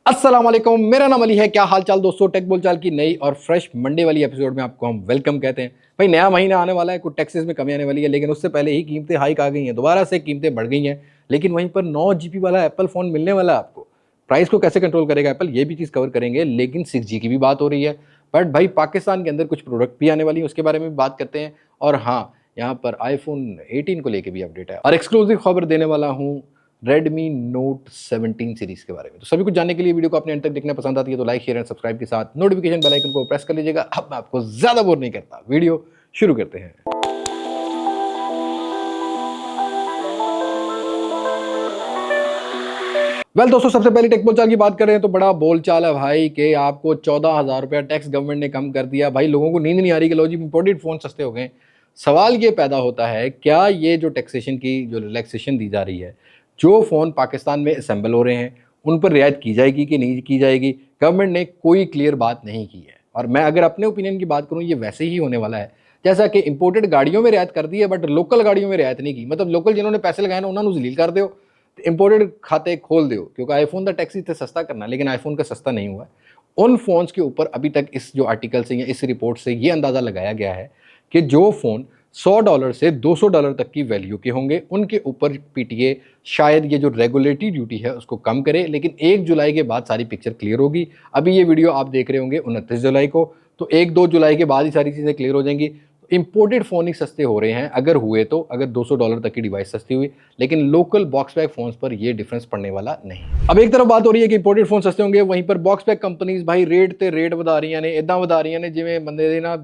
अस्सलाम वालेकुम, मेरा नाम अली है। क्या हाल चाल दोस्तों। टेक बोलचाल की नई और फ्रेश मंडे वाली एपिसोड में आपको हम वेलकम कहते हैं। भाई नया महीना आने वाला है, कुछ टैक्सेस में कमी आने वाली है, लेकिन उससे पहले ही कीमतें हाइक आ गई हैं, दोबारा से कीमतें बढ़ गई हैं। लेकिन वहीं पर 9 GB वाला एप्पल फ़ोन मिलने वाला है आपको। प्राइस को कैसे कंट्रोल करेगा एप्पल, ये भी चीज़ कवर करेंगे। लेकिन 6G की भी बात हो रही है। बट भाई पाकिस्तान के अंदर कुछ प्रोडक्ट भी आने वाली है, उसके बारे में भी बात करते हैं। और हाँ, यहाँ पर आईफोन 18 को लेके भी अपडेट है और एक्सक्लूसिव खबर देने वाला हूँ Redmi Note 17 सीरीज के बारे में। तो सभी कुछ जानने के लिए वीडियो को अपने अंत तक देखना पसंद आती है तो लाइक शेयर एंड सब्सक्राइब के साथ नोटिफिकेशन बेल आइकन को प्रेस कर लीजिएगा। अब मैं आपको ज्यादा बोर नहीं करता, वीडियो शुरू करते हैं। दोस्तों, सबसे पहले टेक बोलचाल की बात करें तो बड़ा बोलचाल है भाई कि आपको 14,000 रुपया टैक्स गवर्नमेंट ने कम कर दिया। भाई लोगों को नींद नहीं आ रही कि लो जी इंपोर्टेड फोन सस्ते हो गए। सवाल ये पैदा होता है, क्या ये जो टैक्सेशन की जो रिलैक्सेशन दी जा रही है, जो फ़ोन पाकिस्तान में असेंबल हो रहे हैं उन पर रियायत की जाएगी कि नहीं की जाएगी। गवर्नमेंट ने कोई क्लियर बात नहीं की है। और मैं अगर अपने ओपिनियन की बात करूँ, ये वैसे ही होने वाला है जैसा कि इंपोर्टेड गाड़ियों में रियायत कर दी है बट लोकल गाड़ियों में रियायत नहीं की। मतलब लोकल जिन्होंने पैसे लगाए ना उन्होंने जलील कर दो, इंपोर्टेड खाते खोल दो, क्योंकि आईफोन का टैक्स इतना सस्ता करना, लेकिन आईफोन का सस्ता नहीं हुआ है। उन फोन्स के ऊपर अभी तक इस जो आर्टिकल से या इस रिपोर्ट से ये अंदाज़ा लगाया गया है कि जो फ़ोन $100 से $200 तक की वैल्यू के होंगे उनके ऊपर पीटीए शायद ये जो रेगुलेटरी ड्यूटी है उसको कम करे। लेकिन 1 जुलाई के बाद सारी पिक्चर क्लियर होगी। अभी ये वीडियो आप देख रहे होंगे 29 जुलाई को, तो 1-2 जुलाई के बाद ही सारी चीज़ें क्लियर हो जाएंगी। इंपोर्टेड फ़ोन ही सस्ते हो रहे हैं अगर हुए तो, अगर $200 तक की डिवाइस सस्ती हुई, लेकिन लोकल बॉक्स पैक फ़ोन्स पर ये डिफरेंस पड़ने वाला नहीं। अब एक तरफ बात हो रही है कि इंपोर्टेड फ़ोन सस्ते होंगे, वहीं पर बॉक्स पैक कंपनीज भाई रेट ते रेट वधा रही ने, इदां वधा रही ने जिवें बंदे दे ना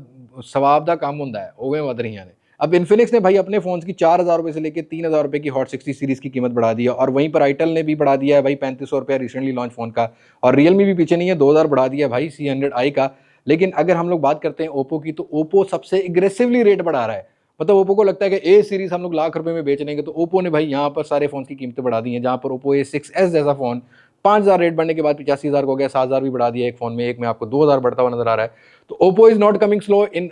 सवाब दा काम हुंदा है, उवें वध रही ने। अब इन्फिनिक्स ने भाई अपने फ़ोन्स की 4,000 रुपये से लेकर 3,000 रुपये की हॉट 60 सीरीज़ की कीमत बढ़ा दी है। और वहीं पर आईटेल ने भी बढ़ा दिया है भाई 3500 रुपया रिसेंटली लॉन्च फ़ोन का। और रियलमी भी पीछे नहीं है, 2,000 बढ़ा दिया भाई C100i का। लेकिन अगर हम लोग बात करते हैं ओप्पो की, तो ओप्पो सबसे एग्रेसिवली रेट बढ़ा रहा है। मतलब ओप्पो को लगता है कि ए सीरीज हम लोग लाख रुपए में बेच लेंगे, तो ओप्पो ने भाई यहाँ पर सारे फोन की कीमतें बढ़ा दी हैं। जहाँ पर ओप्पो A6s जैसा फोन 5,000 रेट बढ़ने के बाद 85,000 हो गया, 7,000 भी बढ़ा दिया एक फोन में। एक में आपको 2,000 बढ़ता हुआ नजर आ रहा है। तो Oppo is not coming slow in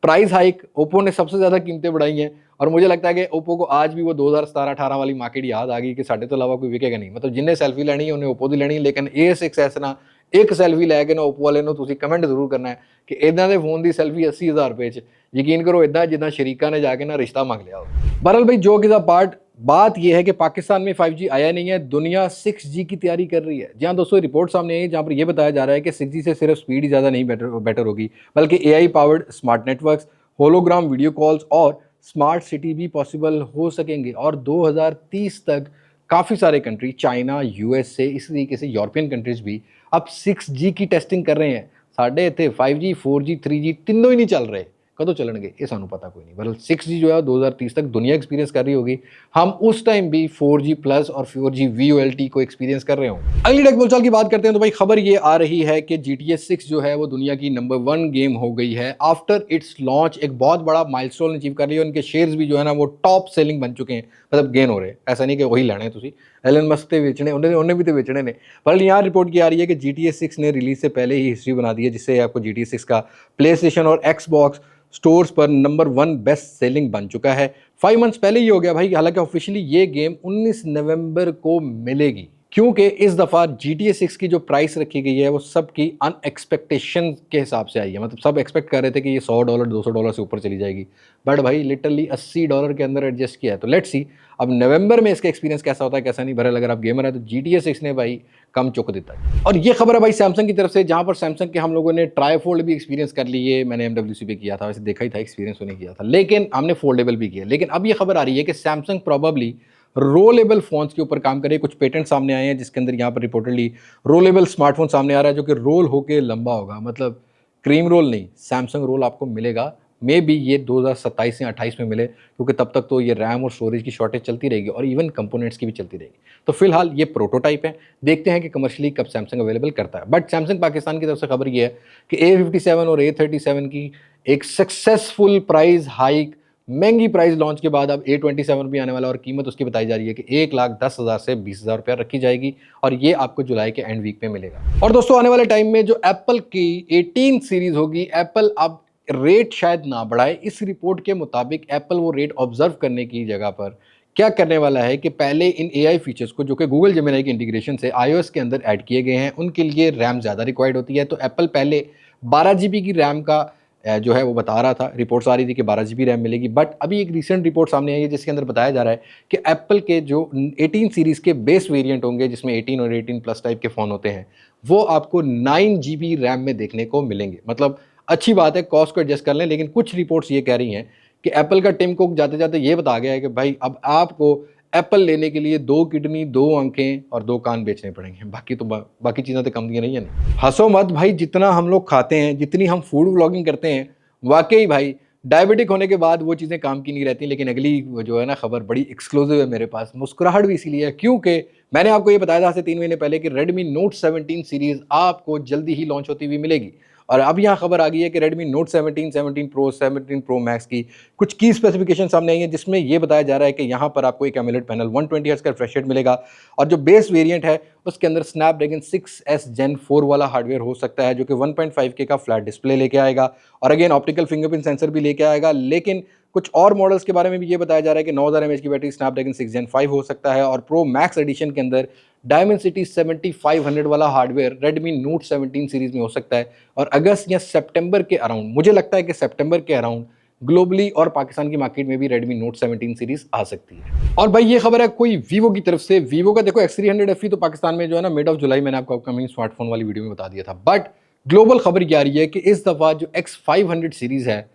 price hike. Oppo ने सबसे ज्यादा कीमतें बढ़ाई हैं और मुझे लगता है कि ओप्पो को आज भी वो 2017-18 वाली मार्केट याद आ गई कि साढ़े तो अलावा कोई विकेगा नहीं। मतलब जिन्हें सेल्फी लेनी है उन्हें ओप्पो दी लेनी है, लेकिन A6s ना एक सेल्फी लैके ना ओप्पो वाले तुम कमेंट जरूर करना है कि इदा के फोन की सेल्फी 80,000 रुपए च, यकीन करो इदा जिदा शरीका ने जाके ना रिश्ता मंग लिया हो। बहरहाल भाई जो कि पार्ट बात यह है कि पाकिस्तान में 5G आया नहीं है, दुनिया 6G की तैयारी कर रही है। जहां दोस्तों रिपोर्ट सामने आई है जहां पर यह बताया जा रहा है कि 6G से सिर्फ स्पीड ही ज़्यादा नहीं बेटर होगी, बल्कि AI powered smart networks, hologram video calls और स्मार्ट सिटी भी पॉसिबल हो सकेंगे। और 2030 तक काफ़ी सारे कंट्री, चाइना, US से, इस तरीके से यूरोपियन कंट्रीज भी अब 6G की टेस्टिंग कर रहे हैं। साढ़े इतने 5G 4G 3G तीनों ही नहीं चल रहे, कदों चलणगे ये सानू पता कोई नहीं। बल्कि 6G जो है 2030 तक दुनिया एक्सपीरियंस कर रही होगी, हम उस टाइम भी 4G प्लस और 4G VoLTE को एक्सपीरियंस कर रहे होंगे। अगली टेक बोलचाल की बात करते हैं तो भाई खबर ये आ रही है कि GTA 6 जो है वो दुनिया की नंबर 1 गेम हो गई है आफ्टर इट्स लॉन्च। एक बहुत बड़ा माइलस्टोन अचीव कर लिया। उनके शेयर्स भी जो है ना वो टॉप सेलिंग बन चुके हैं, मतलब गेन हो रहे हैं। ऐसा नहीं कि वही लेने तुसी एलन मस्क ते बेचने, उन्हें भी तो बेचने ने। पर यहाँ रिपोर्ट की आ रही है कि GTA 6 ने रिलीज से पहले ही हिस्ट्री बना दी है, जिससे आपको GTA 6 का प्ले स्टेशन और Xbox स्टोर्स पर नंबर 1 बेस्ट सेलिंग बन चुका है। 5 मंथ्स पहले ही हो गया भाई। हालांकि ऑफिशियली ये गेम 19 नवंबर को मिलेगी, क्योंकि इस दफ़ा GTA 6 की जो प्राइस रखी गई है वो सबकी अनएक्सपेक्टेशन के हिसाब से आई है। मतलब सब एक्सपेक्ट कर रहे थे कि ये $100 $200 से ऊपर चली जाएगी, बट भाई लिटरली $80 के अंदर एडजस्ट किया है। तो लेट्स सी अब नवंबर में इसका एक्सपीरियंस कैसा होता है कैसा नहीं। बहरहाल अगर आप गेमर है तो GTA 6 ने भाई कम चुक देता है। और ये खबर है भाई सैमसंग की तरफ से, जहां पर सैमसंग के हम लोगों ने ट्राईफोल्ड भी एक्सपीरियंस कर लिए। मैंने MWC पे किया था, वैसे देखा ही था एक्सपीरियंस उन्हें किया था, लेकिन हमने फोल्डेबल भी किया। लेकिन अब ये खबर आ रही है कि सैमसंग प्रोबेबली रोलेबल फोन्स के ऊपर काम करे। कुछ पेटेंट सामने आए हैं जिसके अंदर यहाँ पर रिपोर्टेडली रोलेबल स्मार्टफोन सामने आ रहा है, जो कि रोल होके लंबा होगा। मतलब क्रीम रोल नहीं, सैमसंग रोल आपको मिलेगा। मे बी ये 2027 या 28 में मिले, क्योंकि तब तक तो ये रैम और स्टोरेज की शॉर्टेज चलती रहेगी और इवन कंपोनेंट्स की भी चलती रहेगी। तो फिलहाल ये प्रोटोटाइप है, देखते हैं कि कमर्शियली कब सैमसंग अवेलेबल करता है। बट सैमसंग पाकिस्तान की तरफ से खबर ये है कि A57 और A37 की एक सक्सेसफुल प्राइस हाइक, महंगी प्राइस लॉन्च के बाद अब A27 भी आने वाला और कीमत उसकी बताई जा रही है कि 1,10,000 से 20,000 रुपया रखी जाएगी और ये आपको जुलाई के एंड वीक में मिलेगा। और दोस्तों आने वाले टाइम में जो एप्पल की 18 सीरीज होगी, एप्पल अब रेट शायद ना बढ़ाए। इस रिपोर्ट के मुताबिक एप्पल वो रेट ऑब्जर्व करने की जगह पर क्या करने वाला है कि पहले इन एआई फीचर्स को जो कि गूगल जेमिनी के इंटीग्रेशन से आईओएस के अंदर ऐड किए गए हैं, उनके लिए रैम ज़्यादा रिक्वायर्ड होती है। तो एप्पल पहले 12 जीबी की रैम का जो है वो बता रहा था, रिपोर्ट्स आ रही थी कि 12 जीबी रैम मिलेगी। बट अभी एक रिसेंट रिपोर्ट सामने आई है जिसके अंदर बताया जा रहा है कि एप्पल के जो 18 सीरीज़ के बेस वेरिएंट होंगे, जिसमें 18 और 18 प्लस टाइप के फ़ोन होते हैं, वो आपको 9 जीबी रैम में देखने को मिलेंगे। मतलब अच्छी बात है, कॉस्ट को एडजस्ट कर लें। लेकिन कुछ रिपोर्ट्स ये कह रही हैं कि एप्पल का टिम कुक जाते जाते ये बता गया है कि भाई अब आपको एप्पल लेने के लिए 2 किडनी, 2 आंखें और 2 कान बेचने पड़ेंगे। बाकी तो बाकी चीज़ें तो कम दिए नहीं है ना। हंसो मत भाई, जितना हम लोग खाते हैं, जितनी हम फूड व्लॉगिंग करते हैं, वाकई भाई डायबिटिक होने के बाद वो चीज़ें काम की नहीं रहती। लेकिन अगली वो जो है ना खबर बड़ी एक्सक्लूसिव है मेरे पास। मुस्कुराहट भी इसीलिए है क्योंकि मैंने आपको ये बताया था आज से 3 महीने पहले कि रेडमी नोट 17 सीरीज़ आपको जल्दी ही लॉन्च होती हुई मिलेगी। और अब यहाँ खबर आ गई है कि Redmi note 17, 17 pro, 17 pro max की कुछ की स्पेसिफिकेशन सामने आई है, जिसमें ये बताया जा रहा है कि यहाँ पर आपको एक एमोलेड पैनल 120 हर्ट्ज का रिफ्रेश रेट मिलेगा और जो बेस वेरिएंट है उसके अंदर स्नैपड्रैगन 6S Gen 4 वाला हार्डवेयर हो सकता है, जो कि 1.5K का फ्लैट डिस्प्ले लेके आएगा और अगेन ऑप्टिकल फिंगरप्रिंट सेंसर भी लेके आएगा। लेकिन कुछ और मॉडल्स के बारे में भी ये बताया जा रहा है कि 9000 mAh की बैटरी स्नैपड्रैगन 6 Gen 5 हो सकता है और प्रो मैक्स एडिशन के अंदर डायमेंसिटी 7500 वाला हार्डवेयर रेडमी नोट 17 सीरीज में हो सकता है। और अगस्त या सितंबर के अराउंड, मुझे लगता है कि सितंबर के अराउंड ग्लोबली और पाकिस्तान की मार्केट में भी रेडमी नोट 17 सीरीज आ सकती है। और भाई ये खबर है कोई वीवो की तरफ से। वीवो का देखो X300 FE तो पाकिस्तान में जो है ना मिड ऑफ जुलाई मैंने आपको अपकमिंग स्मार्टफोन वाली वीडियो में बता दिया था। बट ग्लोबल खबर ये आ रही है कि इस दफा जो X500 सीरीज है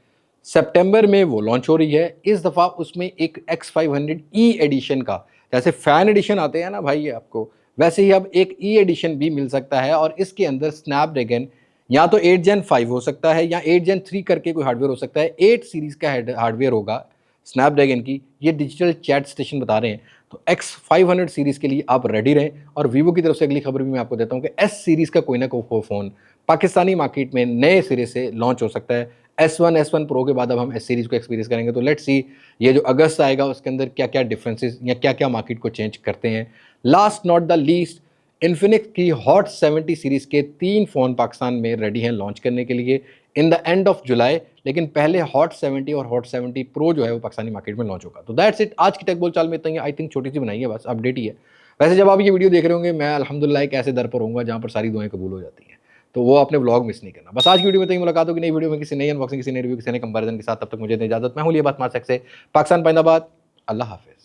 सितंबर में वो लॉन्च हो रही है। इस दफा उसमें एक X500E एडिशन का, जैसे फैन एडिशन आते हैं ना भाई आपको, वैसे ही अब एक ई एडिशन भी मिल सकता है और इसके अंदर स्नैपड्रैगन या तो 8 Gen 5 हो सकता है या 8 Gen 3 करके कोई हार्डवेयर हो सकता है। 8 सीरीज का हार्डवेयर होगा स्नैपड्रैगन की, ये डिजिटल चैट स्टेशन बता रहे हैं। तो X500 सीरीज के लिए आप रेडी रहें। और वीवो की तरफ से अगली खबर भी मैं आपको देता हूं कि एस सीरीज का कोई ना कोई फ़ोन पाकिस्तानी मार्केट में नए सिरे से लॉन्च हो सकता है। S1 प्रो के बाद अब हम एस सीरीज को एक्सपीरियंस करेंगे। तो लेट्स सी ये जो अगस्त आएगा उसके अंदर क्या क्या डिफरेंसेस या क्या क्या मार्केट को चेंज करते हैं। Last not the least, Infinix की हॉट 70 सीरीज के 3 फ़ोन पाकिस्तान में रेडी हैं लॉन्च करने के लिए in the end of July. लेकिन पहले हॉट 70 और हॉट 70 प्रो जो है वो पाकिस्तानी मार्केट में लॉन्च होगा। तो दैट्स इट, आज की टेक बोलचाल में इतना ही। आई थिंक छोटी सी बनाई है, बस अपडेट ही है। वैसे जब आप ये वीडियो देख रहे होंगे मैं अल्हम्दुलिल्लाह एक ऐसे दर पर होऊंगा जहाँ पर सारी दुआएं कबूल हो जाती हैं। तो वो आपने व्लॉग मिस नहीं करना। बस आज की वीडियो में तो मुलाकात होगी नई वीडियो में किसी नई अनबॉक्सिंग, किसी नई रिव्यू, किसी नए कंपैरिजन के साथ। तब तक मुझे इजाजत। मैं हूं लिया बात मार से पाकिस्तान पाइंदाबाद। अल्लाह हाफिज।